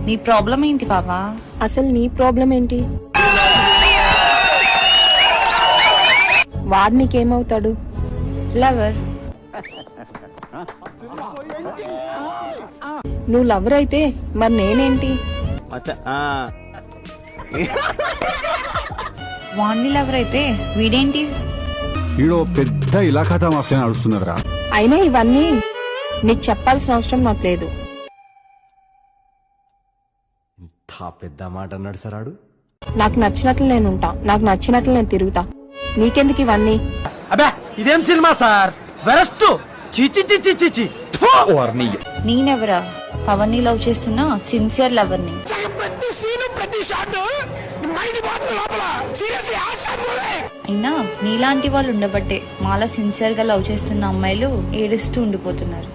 నీ ప్రాబ్లం ఏంటి బాబా? అసలు నీ ప్రాబ్లం ఏంటి? వాడు నీకేమవుతాడు? లవర్. నువ్వు లవర్ అయితే మరి నేనేంటి? వాణ్ణి లవర్ అయితే వీడేంటి? ఈడో పెద్ద ఇలాఖాతా మాఫియా నడుస్తున్నదిరా. అయినా ఇవన్నీ నీకు చెప్పాల్సిన అవసరం నాకు లేదు. పెద్ద మాట అన్నాడు సరాడు. నాకు నచ్చినట్లు నేను ఉంటా, నాకు నచ్చినట్లు నేను తిరుగుతా. నీకెందుకు ఇవన్నీ? అబ్బా ఇదేం సినిమా సార్, వెరస్ట్. చిచి చిచి చిచి. నేనెవరా? పవన్ ని లవ్ చేస్తున్నా సిన్సియర్ లవర్ ని. అయినా నీలాంటి వాళ్ళు ఉండబట్టే మాలా సిన్సియర్ గా లవ్ చేస్తున్న అమ్మాయిలు ఏడుస్తూ ఉండిపోతున్నారు.